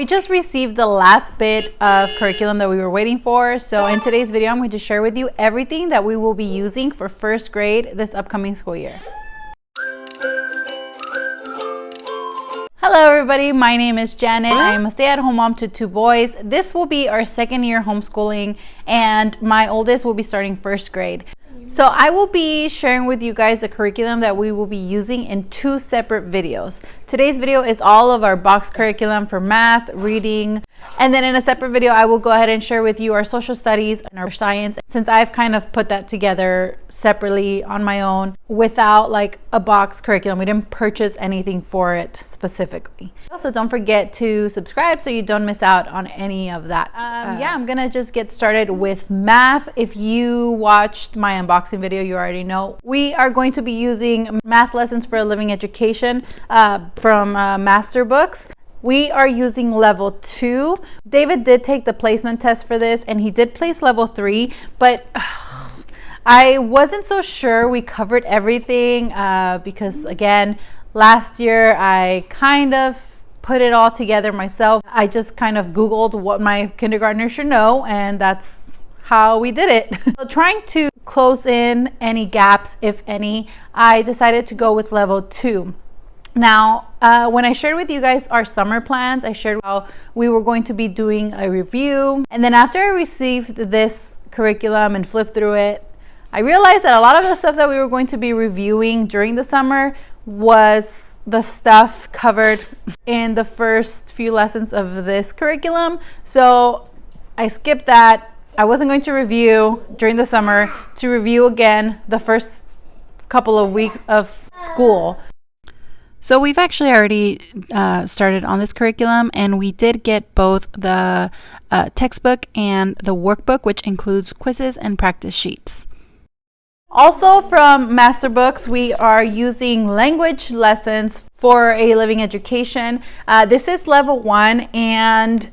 We just received the last bit of curriculum that we were waiting for. So in today's video, I'm going to share with you everything that we will be using for first grade this upcoming school year. Hello everybody, my name is Janet. I am a stay-at-home mom to 2 boys. This will be our second year homeschooling and my oldest will be starting first grade. So I will be sharing with you guys the curriculum that we will be using in 2 separate videos. Today's video is all of our box curriculum for math, reading, and then in a separate video I will go ahead and share with you our social studies and our science, since I've kind of put that together separately on my own without like a box curriculum. We didn't purchase anything for it specifically. Also, don't forget to subscribe so you don't miss out on any of that. Yeah, I'm gonna just get started with math. If you watched my unboxing video, you already know we are going to be using Math Lessons for a Living Education from Master Books. We are using level 2. David did take the placement test for this and he did place level 3, but I wasn't so sure we covered everything because again, last year I kind of put it all together myself. I just kind of Googled what my kindergartner should know and that's how we did it. So trying to close in any gaps, if any, I decided to go with level 2. Now, when I shared with you guys our summer plans, I shared how we were going to be doing a review. And then after I received this curriculum and flipped through it, I realized that a lot of the stuff that we were going to be reviewing during the summer was the stuff covered in the first few lessons of this curriculum. So I skipped that. I wasn't going to review during the summer to review again the first couple of weeks of school. So we've actually already started on this curriculum and we did get both the textbook and the workbook, which includes quizzes and practice sheets. Also from Master Books, we are using language lessons for a living education. This is level 1 and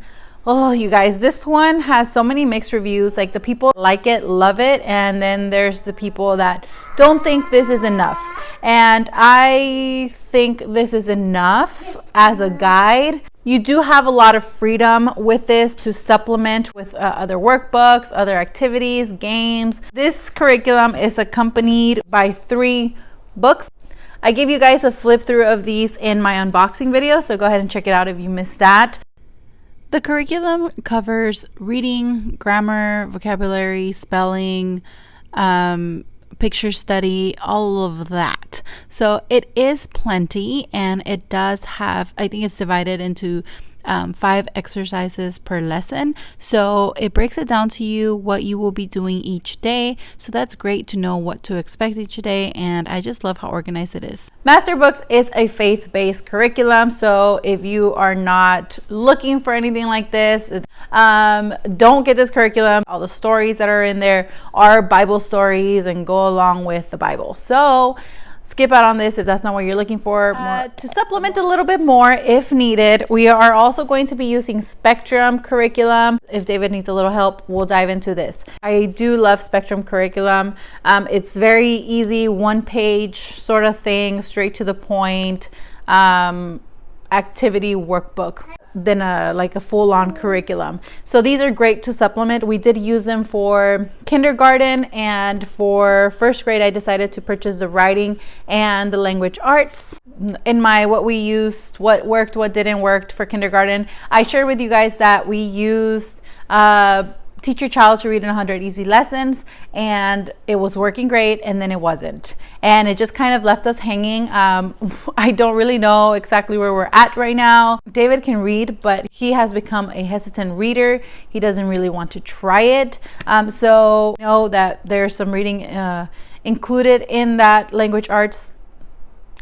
oh, you guys, this one has so many mixed reviews. Like the people like it, love it, and then there's the people that don't think this is enough. And I think this is enough as a guide. You do have a lot of freedom with this to supplement with other workbooks, other activities, games. This curriculum is accompanied by 3 books. I gave you guys a flip through of these in my unboxing video, so go ahead and check it out if you missed that. The curriculum covers reading, grammar, vocabulary, spelling, picture study, all of that. So it is plenty and it does have, I think it's divided into 5 exercises per lesson. So it breaks it down to you what you will be doing each day. So that's great to know what to expect each day. And I just love how organized it is. Master Books is a faith-based curriculum. So if you are not looking for anything like this, don't get this curriculum. All the stories that are in there are Bible stories and go along with the Bible. So skip out on this if that's not what you're looking for. To supplement a little bit more if needed, we are also going to be using Spectrum curriculum. If David needs a little help, we'll dive into this. I do love Spectrum curriculum. It's very easy, 1-page sort of thing, straight to the point, activity workbook than like a full-on curriculum. So these are great to supplement. We did use them for kindergarten, and for first grade I decided to purchase the writing and the language arts. In my what we used, what worked, what didn't work for kindergarten, I shared with you guys that we used Teach Your Child to Read in 100 Easy Lessons, and it was working great, and then it wasn't, and it just kind of left us hanging. I don't really know exactly where we're at right now. David can read, but he has become a hesitant reader. He doesn't really want to try it. So know that there's some reading included in that language arts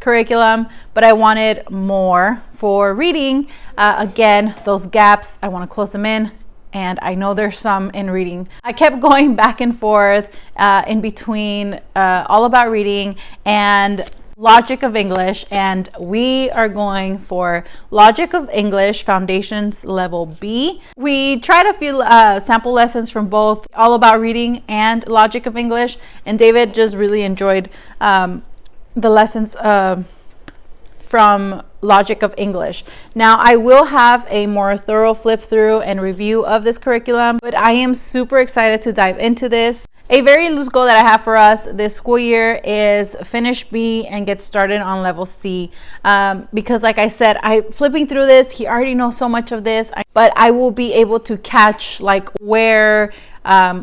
curriculum, but I wanted more for reading. Again, those gaps, I want to close them in. And I know there's some in reading. I kept going back and forth in between All About Reading and Logic of English, and we are going for Logic of English Foundations Level B. We tried a few sample lessons from both All About Reading and Logic of English, and David just really enjoyed the lessons from Logic of English. Now, I will have a more thorough flip through and review of this curriculum, but I am super excited to dive into this. A very loose goal that I have for us this school year is finish B and get started on level C. Because like I said, flipping through this, he already knows so much of this, but I will be able to catch like where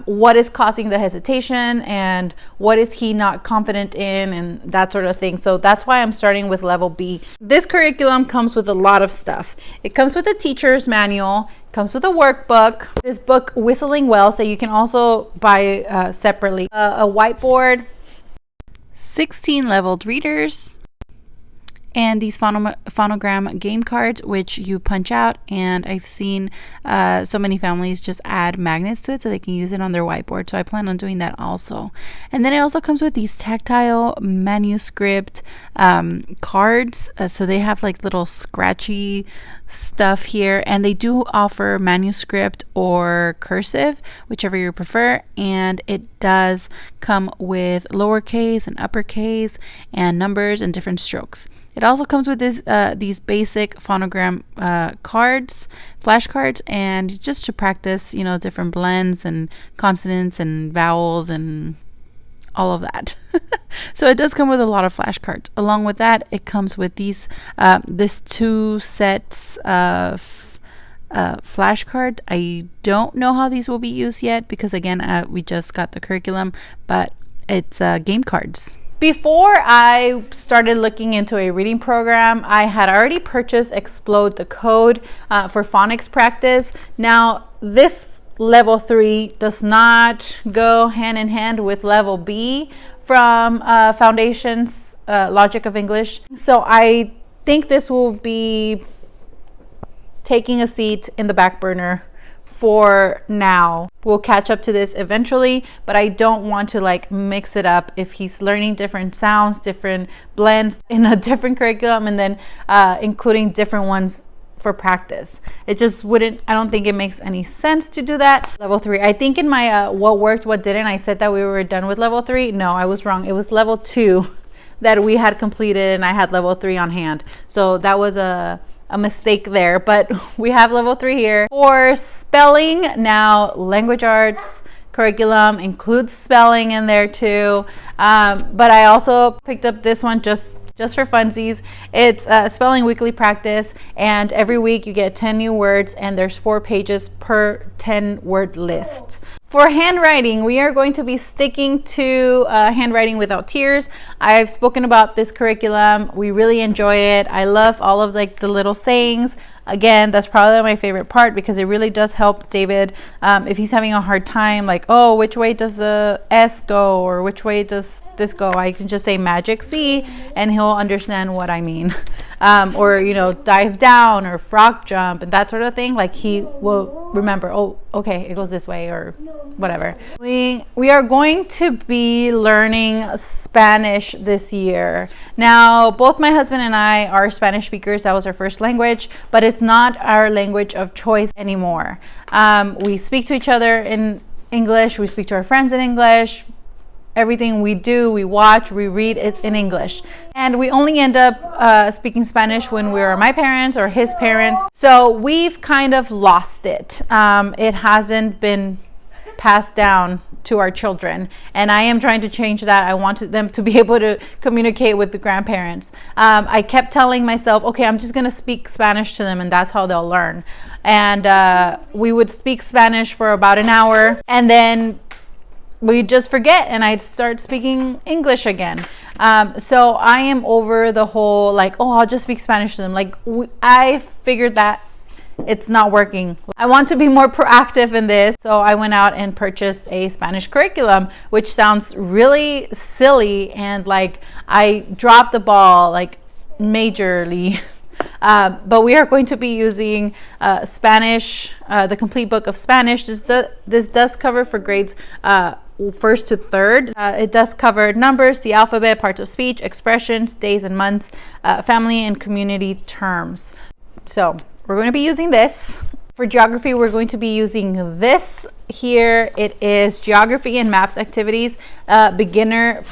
what is causing the hesitation and what is he not confident in and that sort of thing. So that's why I'm starting with level B. This curriculum comes with a lot of stuff. It comes with a teacher's manual, comes with a workbook, this book Whistling Wells that you can also buy separately, a whiteboard, 16 leveled readers, and these phonogram game cards, which you punch out. And I've seen so many families just add magnets to it so they can use it on their whiteboard. So I plan on doing that also. And then it also comes with these tactile manuscript cards. So they have like little scratchy stuff here. And they do offer manuscript or cursive, whichever you prefer. And it does come with lowercase and uppercase and numbers and different strokes. It also comes with these basic phonogram cards, flashcards, and just to practice, different blends and consonants and vowels and all of that. So it does come with a lot of flashcards. Along with that, it comes with this 2 sets of flashcards. I don't know how these will be used yet because again, we just got the curriculum, but it's game cards. Before I started looking into a reading program, I had already purchased Explode the Code for phonics practice. Now, this level 3 does not go hand in hand with level B from Foundations Logic of English. So I think this will be taking a seat in the back burner for now. We'll catch up to this eventually, but I don't want to like mix it up if he's learning different sounds, different blends in a different curriculum, and then including different ones for practice. It just wouldn't, I don't think it makes any sense to do that. Level 3, I think in my what worked, what didn't, I said that we were done with level 3. No, I was wrong. It was level 2 that we had completed and I had level 3 on hand. So that was a mistake there, but we have level 3 here. For spelling, now language arts curriculum includes spelling in there too, but I also picked up this one just for funsies. It's spelling weekly practice, and every week you get 10 new words and there's 4 pages per 10 word list. For handwriting, we are going to be sticking to handwriting without tears. I've spoken about this curriculum. We really enjoy it. I love all of like the little sayings. Again, that's probably my favorite part because it really does help David if he's having a hard time, like, oh, which way does the S go, or which way does this go? I can just say magic C and he'll understand what I mean. Or dive down or frog jump and that sort of thing. Like he will remember, oh, okay, it goes this way or whatever. We are going to be learning Spanish this year. Now, both my husband and I are Spanish speakers. That was our first language, but it's not our language of choice anymore. We speak to each other in English. We speak to our friends in English. Everything we do, we watch, we read, it's in English. And we only end up speaking Spanish when we're my parents or his parents. So we've kind of lost it. It hasn't been passed down to our children. And I am trying to change that. I wanted them to be able to communicate with the grandparents. I kept telling myself, okay, I'm just going to speak Spanish to them and that's how they'll learn. And we would speak Spanish for about an hour and then we just forget and I'd start speaking English again. So I am over the whole like, oh, I'll just speak Spanish to them. Like I figured that it's not working. I want to be more proactive in this. So I went out and purchased a Spanish curriculum, which sounds really silly. And like I dropped the ball like majorly. But we are going to be using Spanish, the complete book of Spanish. This does cover for grades 1st to 3rd. It does cover numbers, the alphabet, parts of speech, expressions, days and months, family and community terms. So we're going to be using this. For geography, we're going to be using this here. It is Geography and Maps Activities, beginner,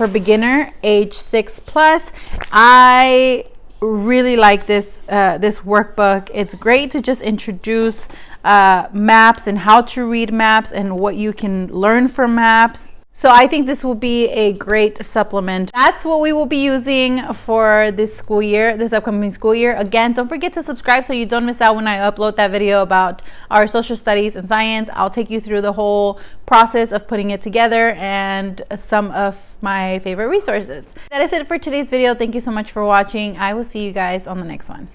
age 6+. I really like this this workbook. It's great to just introduce maps and how to read maps and what you can learn from maps. So I think this will be a great supplement. That's what we will be using for this school year, this upcoming school year. Again, don't forget to subscribe so you don't miss out when I upload that video about our social studies and science. I'll take you through the whole process of putting it together and some of my favorite resources. That is it for today's video. Thank you so much for watching. I will see you guys on the next one.